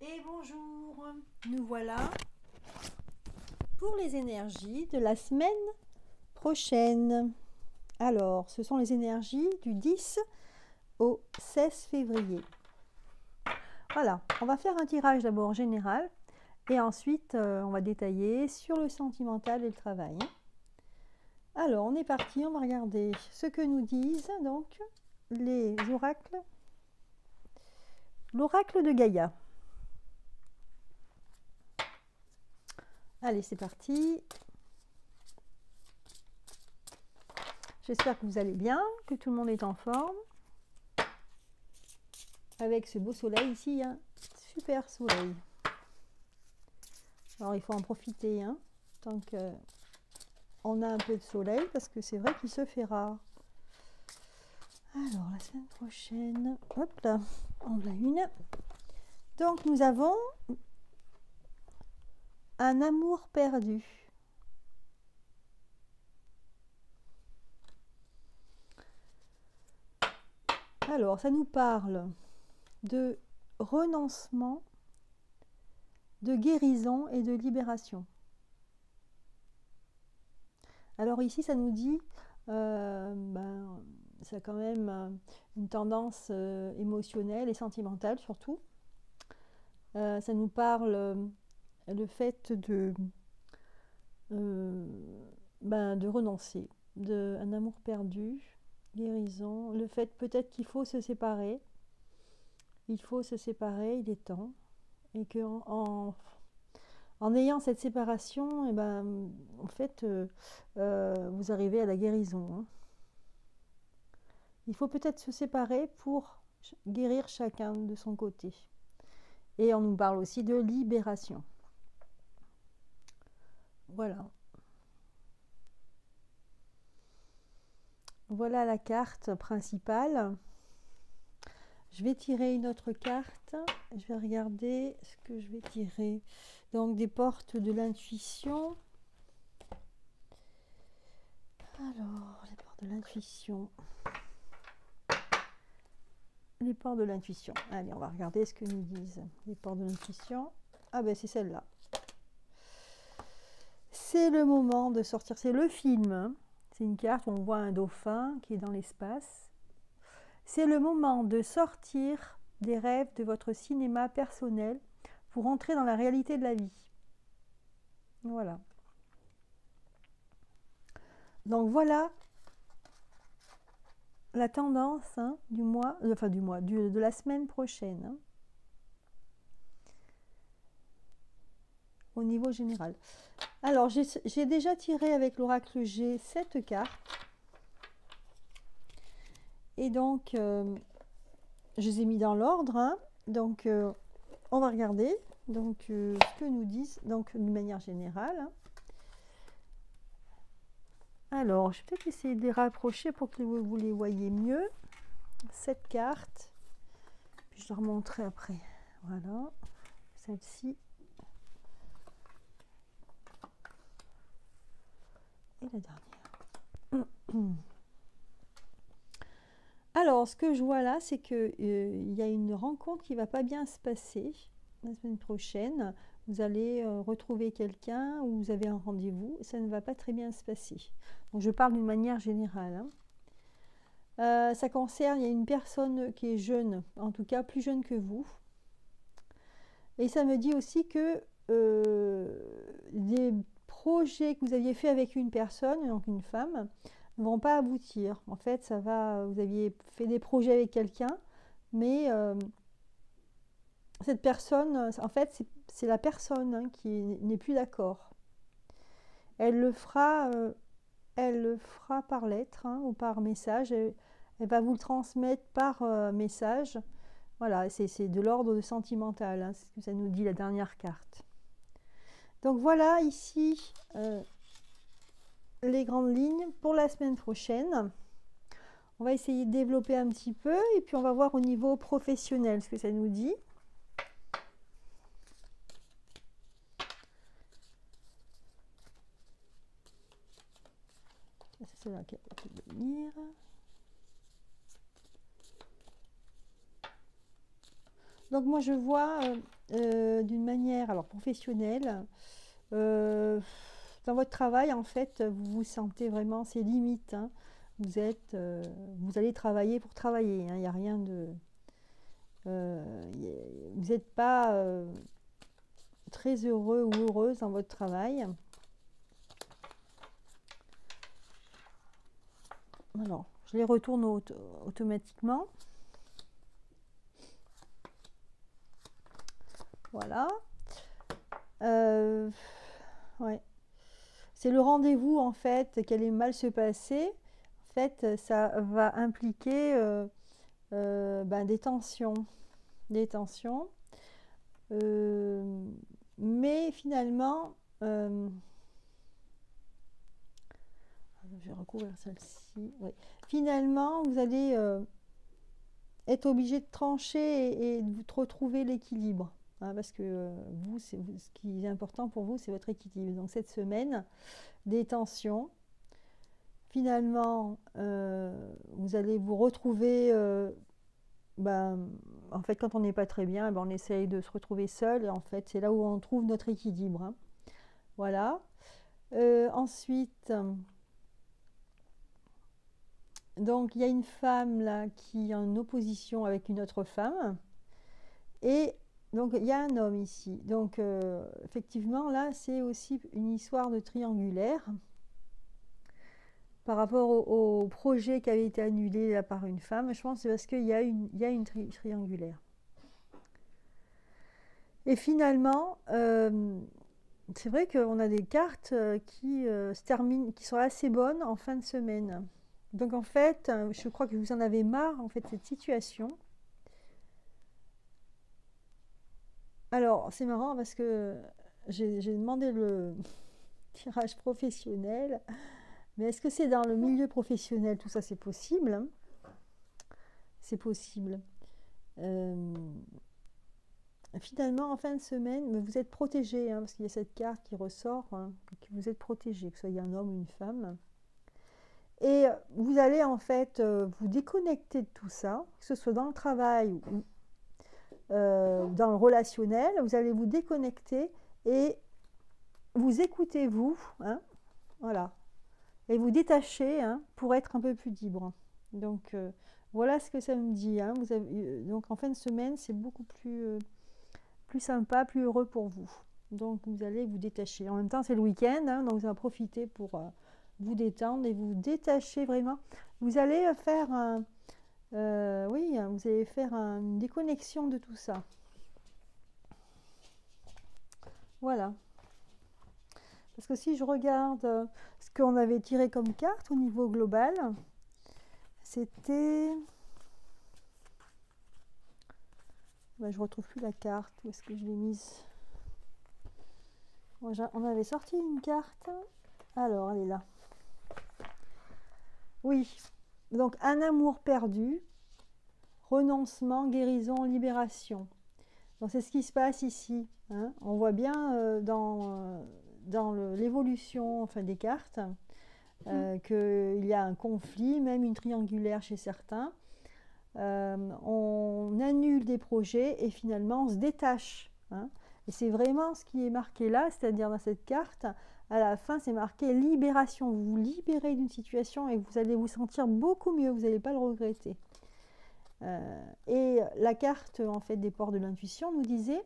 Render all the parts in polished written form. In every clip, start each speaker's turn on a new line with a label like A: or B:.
A: Et bonjour, nous voilà pour les énergies de la semaine prochaine. Alors, ce sont les énergies du 10 au 16 février. Voilà, on va faire un tirage d'abord général et ensuite on va détailler sur le sentimental et le travail. Alors, on est parti, on va regarder ce que nous disent donc les oracles. L'oracle de Gaïa. Allez, c'est parti. J'espère que vous allez bien, que tout le monde est en forme. Avec ce beau soleil ici, hein. Super soleil. Alors il faut en profiter, hein, tant qu'on a un peu de soleil, parce que c'est vrai qu'il se fait rare. Alors la semaine prochaine, hop là, on l'a une. Donc nous avons un amour perdu. Alors ça nous parle de renoncement, de guérison et de libération. Alors ici ça nous dit ça a quand même une tendance émotionnelle et sentimentale surtout. Ça nous parle le fait de renoncer, un amour perdu, guérison, le fait peut-être qu'il faut se séparer. Il faut se séparer, il est temps. Et qu'en en ayant cette séparation, en fait, vous arrivez à la guérison. Hein. Il faut peut-être se séparer pour guérir chacun de son côté. Et on nous parle aussi de libération. Voilà. Voilà la carte principale. Je vais tirer une autre carte. Je vais regarder ce que je vais tirer. Donc des portes de l'intuition. Alors, les portes de l'intuition. Les portes de l'intuition. Allez, on va regarder ce que nous disent les portes de l'intuition. Ah ben c'est celle-là. C'est le moment de sortir. C'est le film. Hein. C'est une carte où on voit un dauphin qui est dans l'espace. C'est le moment de sortir des rêves de votre cinéma personnel pour entrer dans la réalité de la vie. Voilà. Donc voilà la tendance du mois, de la semaine prochaine, hein, au niveau général. Alors j'ai déjà tiré avec l'oracle G 7 cartes. Et donc, je les ai mis dans l'ordre. Hein. Donc, on va regarder ce que nous disent, donc d'une manière générale. Hein. Alors, je vais peut-être essayer de les rapprocher pour que vous les voyez mieux. Cette carte. Puis je leur montrerai après. Voilà. Celle-ci. Et la dernière. Alors, ce que je vois là, c'est qu'il y a une rencontre qui ne va pas bien se passer la semaine prochaine. Vous allez retrouver quelqu'un ou vous avez un rendez-vous. Ça ne va pas très bien se passer. Donc, je parle d'une manière générale. Hein. Ça concerne, il y a une personne qui est jeune, en tout cas plus jeune que vous. Et ça me dit aussi que des projets que vous aviez fait avec une personne, donc une femme, ne vont pas aboutir. En fait, vous aviez fait des projets avec quelqu'un, mais cette personne, en fait, c'est la personne hein, qui n'est plus d'accord. Elle le fera par lettre hein, ou par message. Elle va vous le transmettre par message. Voilà, c'est de l'ordre sentimental, hein, c'est ce que ça nous dit la dernière carte. Donc voilà ici les grandes lignes pour la semaine prochaine. On va essayer de développer un petit peu et puis on va voir au niveau professionnel ce que ça nous dit. C'est celle-là qui va venir. Donc moi je vois d'une manière alors professionnelle, dans votre travail en fait vous vous sentez vraiment c'est limite, hein. Vous allez travailler pour travailler, hein. Il n'y a rien de vous n'êtes pas très heureux ou heureuse dans votre travail. Alors je les retourne automatiquement. Voilà. Ouais. C'est le rendez-vous en fait qui allait mal se passer. En fait, ça va impliquer ben, des tensions. Des tensions. Mais finalement, je vais recouvrir celle-ci. Oui. Finalement, vous allez être obligé de trancher et de vous retrouver l'équilibre. Hein, parce que vous, ce qui est important pour vous, c'est votre équilibre. Donc cette semaine, des tensions. Finalement, vous allez vous retrouver, ben, en fait, quand on n'est pas très bien, ben, on essaye de se retrouver seul. Et en fait, c'est là où on trouve notre équilibre. Hein. Voilà. Ensuite, donc il y a une femme là qui est en opposition avec une autre femme. Et donc il y a un homme ici. Donc effectivement, là, c'est aussi une histoire de triangulaire. Par rapport au projet qui avait été annulé là, par une femme, je pense que c'est parce qu'il y a une triangulaire. Et finalement, c'est vrai qu'on a des cartes qui se terminent, qui sont assez bonnes en fin de semaine. Donc en fait, je crois que vous en avez marre en fait de cette situation. Alors c'est marrant parce que j'ai demandé le tirage professionnel. Mais est-ce que c'est dans le milieu professionnel? Tout ça, c'est possible. Hein. C'est possible. Finalement, en fin de semaine, vous êtes protégé, hein, parce qu'il y a cette carte qui ressort, hein, que vous êtes protégé, que ce soit un homme ou une femme. Et vous allez en fait vous déconnecter de tout ça, que ce soit dans le travail ou dans le relationnel. Vous allez vous déconnecter et vous écoutez vous. Hein, voilà. Et vous détacher hein, pour être un peu plus libre. Donc voilà ce que ça me dit. Hein. Vous avez, donc en fin de semaine, c'est beaucoup plus sympa, plus heureux pour vous. Donc vous allez vous détacher. En même temps, c'est le week-end, hein, donc vous allez profiter pour vous détendre et vous détacher vraiment. Vous allez faire oui, vous allez faire une déconnexion de tout ça. Voilà. Parce que si je regarde ce qu'on avait tiré comme carte au niveau global, c'était... Ben, je ne retrouve plus la carte. Où est-ce que je l'ai mise? On avait sorti une carte. Alors, elle est là. Oui. Donc, un amour perdu, renoncement, guérison, libération. Donc, c'est ce qui se passe ici. Hein. On voit bien dans l'évolution enfin, des cartes qu'il y a un conflit, même une triangulaire chez certains. On annule des projets et finalement on se détache. Hein. Et c'est vraiment ce qui est marqué là, c'est-à-dire dans cette carte, à la fin c'est marqué libération. Vous vous libérez d'une situation et vous allez vous sentir beaucoup mieux, vous n'allez pas le regretter. Et la carte en fait des ports de l'intuition nous disait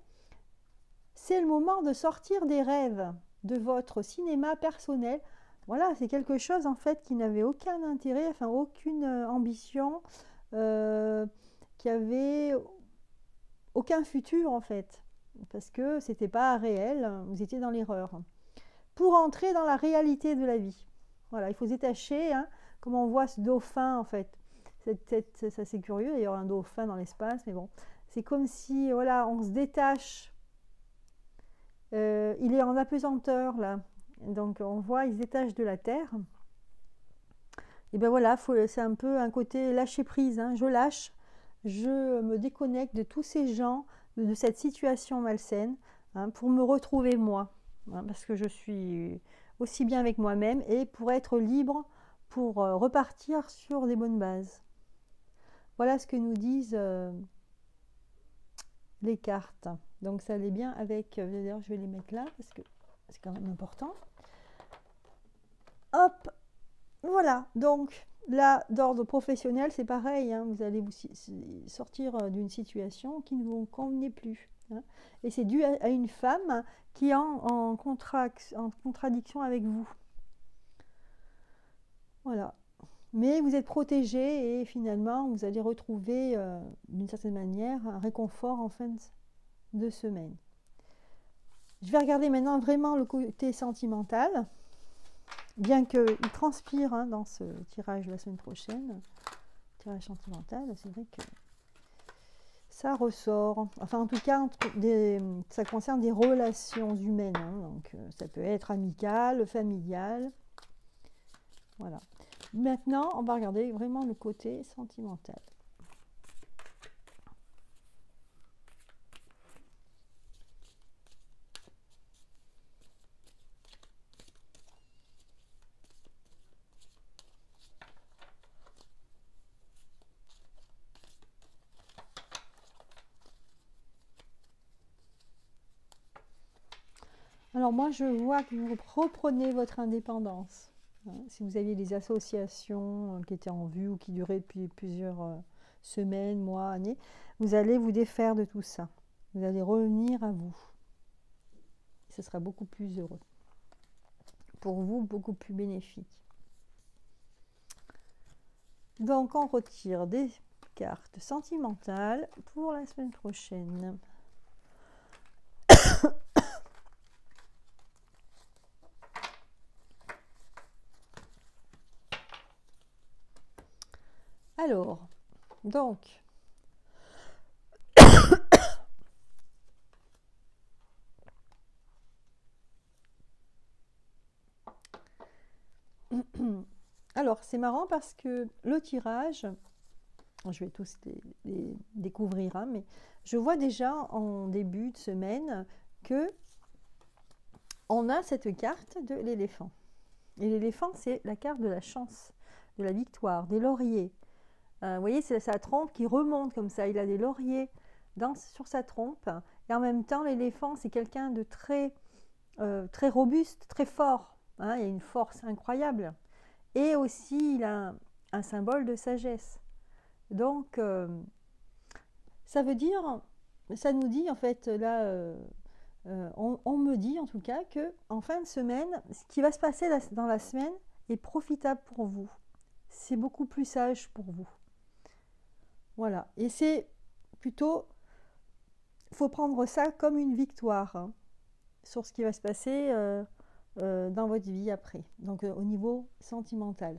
A: c'est le moment de sortir des rêves de votre cinéma personnel. Voilà, c'est quelque chose en fait qui n'avait aucun intérêt, enfin aucune ambition, qui avait aucun futur en fait, parce que c'était pas réel, vous étiez dans l'erreur. Pour entrer dans la réalité de la vie, voilà, il faut se détacher, hein, comme on voit ce dauphin en fait. Ça c'est curieux, il y aura un dauphin dans l'espace, mais bon, c'est comme si voilà, on se détache. Il est en apesanteur là, donc on voit il se détache de la terre. Et ben voilà, c'est un peu un côté lâcher prise. Hein. Je lâche, je me déconnecte de tous ces gens, de cette situation malsaine, hein, pour me retrouver moi, hein, parce que je suis aussi bien avec moi-même et pour être libre, pour repartir sur des bonnes bases. Voilà ce que nous disent les cartes. Donc ça allait bien avec, d'ailleurs je vais les mettre là parce que c'est quand même important. Hop, voilà, donc là d'ordre professionnel c'est pareil, hein, vous allez vous sortir d'une situation qui ne vous convenait plus. Hein, et c'est dû à une femme qui est en contradiction avec vous. Voilà. Mais vous êtes protégé et finalement vous allez retrouver d'une certaine manière un réconfort en fin de semaine. Je vais regarder maintenant vraiment le côté sentimental, bien qu'il transpire hein, dans ce tirage de la semaine prochaine. Tirage sentimental, c'est vrai que ça ressort. Enfin, en tout cas, ça concerne des relations humaines. Hein, donc, ça peut être amical, familial. Voilà. Maintenant, on va regarder vraiment le côté sentimental. Alors moi, je vois que vous reprenez votre indépendance. Hein, si vous aviez des associations qui étaient en vue ou qui duraient depuis plusieurs semaines, mois, années, vous allez vous défaire de tout ça. Vous allez revenir à vous. Ce sera beaucoup plus heureux. Pour vous, beaucoup plus bénéfique. Donc, on retire des cartes sentimentales pour la semaine prochaine. Alors, donc, alors c'est marrant parce que le tirage, je vais tous les découvrir, hein, mais je vois déjà en début de semaine que on a cette carte de l'éléphant. Et l'éléphant, c'est la carte de la chance, de la victoire, des lauriers. Vous voyez, c'est sa trompe qui remonte comme ça. Il a des lauriers sur sa trompe. Et en même temps, l'éléphant, c'est quelqu'un de très robuste, très fort. Hein, il a une force incroyable. Et aussi, il a un symbole de sagesse. Donc, ça veut dire, ça nous dit en fait, là, on me dit en tout cas que en fin de semaine, ce qui va se passer dans la semaine est profitable pour vous. C'est beaucoup plus sage pour vous. Voilà. Et c'est plutôt, il faut prendre ça comme une victoire hein, sur ce qui va se passer dans votre vie après. Donc au niveau sentimental.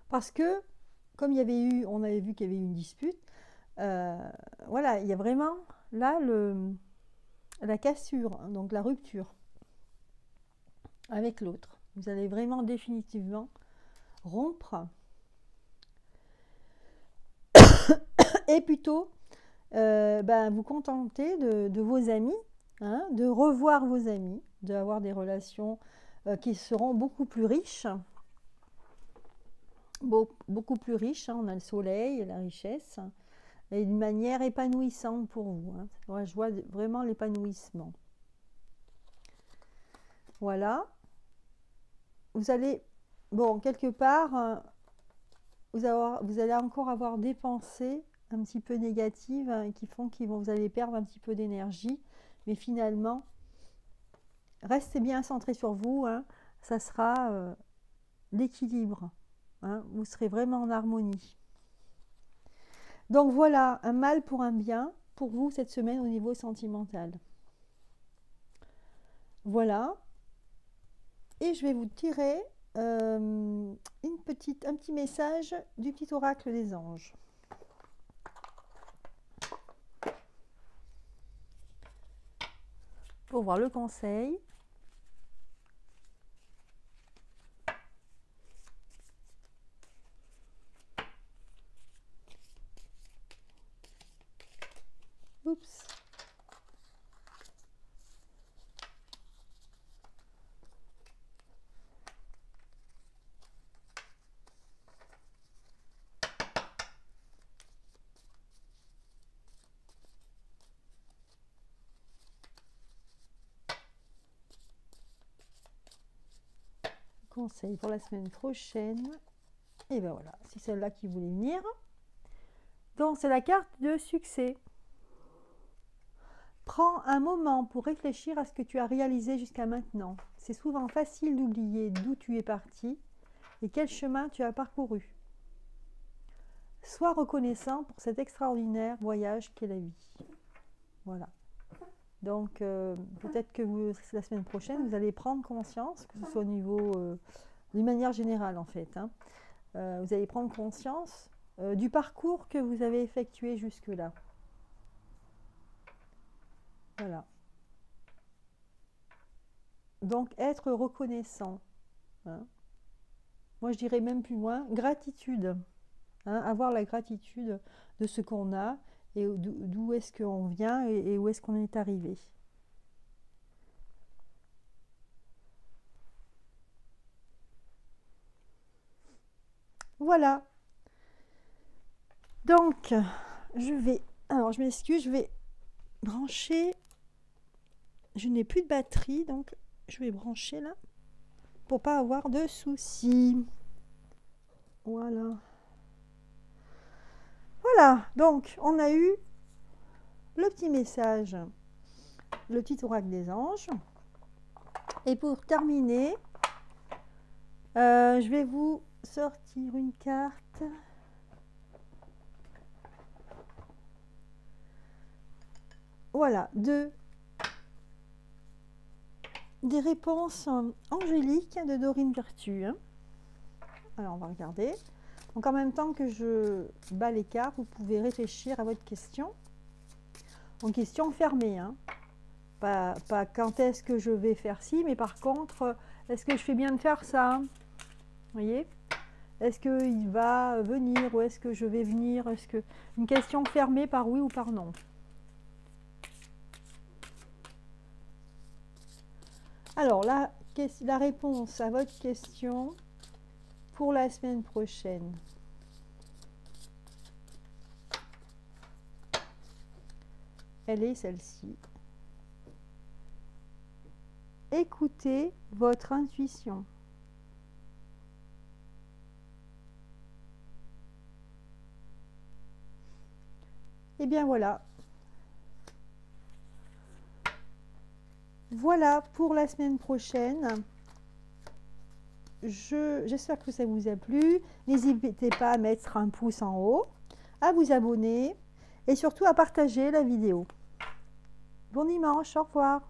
A: Parce que, comme on avait vu qu'il y avait eu une dispute, voilà, il y a vraiment là la cassure, hein, donc la rupture avec l'autre. Vous allez vraiment définitivement rompre et plutôt vous contenter de vos amis, hein, de revoir vos amis, d'avoir des relations qui seront beaucoup plus riches. Beaucoup plus riches, hein, on a le soleil et la richesse, et d'une manière épanouissante pour vous. Hein. Ouais, je vois vraiment l'épanouissement. Voilà. Vous allez, bon, quelque part, vous allez encore avoir des pensées un petit peu négatives hein, qui font vous allez perdre un petit peu d'énergie. Mais finalement, restez bien centré sur vous. Hein, ça sera l'équilibre. Hein, vous serez vraiment en harmonie. Donc voilà, un mal pour un bien pour vous cette semaine au niveau sentimental. Voilà. Et je vais vous tirer un petit message du petit oracle des anges. Pour voir le conseil. Oups. conseil pour la semaine prochaine. Et ben voilà, c'est celle-là qui voulait venir. Donc, c'est la carte de succès. Prends un moment pour réfléchir à ce que tu as réalisé jusqu'à maintenant. C'est souvent facile d'oublier d'où tu es parti et quel chemin tu as parcouru. Sois reconnaissant pour cet extraordinaire voyage qu'est la vie. Voilà. Donc, peut-être que la semaine prochaine, vous allez prendre conscience, que ce soit au niveau, d'une manière générale en fait, hein, vous allez prendre conscience du parcours que vous avez effectué jusque-là. Voilà. Donc, être reconnaissant. Hein. Moi, je dirais même plus loin, gratitude. Hein, avoir la gratitude de ce qu'on a et d'où est-ce qu'on vient et où est-ce qu'on est arrivé. Voilà. Donc, alors je m'excuse, je vais brancher. Je n'ai plus de batterie, donc je vais brancher là pour pas avoir de soucis. Voilà. Voilà, donc on a eu le petit message, le petit oracle des anges. Et pour terminer, je vais vous sortir une carte. Voilà, des réponses angéliques de Dorine Virtue. Hein. Alors, on va regarder. Donc, en même temps que je bats les cartes, vous pouvez réfléchir à votre question. En question fermée. Hein. Pas quand est-ce que je vais faire ci, mais par contre, est-ce que je fais bien de faire ça? Vous voyez? Est-ce qu'il va venir ou est-ce que je vais venir? Est-ce que une question fermée par oui ou par non? Alors, la réponse à votre question pour la semaine prochaine. Elle est celle-ci. Écoutez votre intuition. Et bien voilà. Voilà pour la semaine prochaine. J'espère que ça vous a plu. N'hésitez pas à mettre un pouce en haut, à vous abonner et surtout à partager la vidéo. Bon dimanche, au revoir.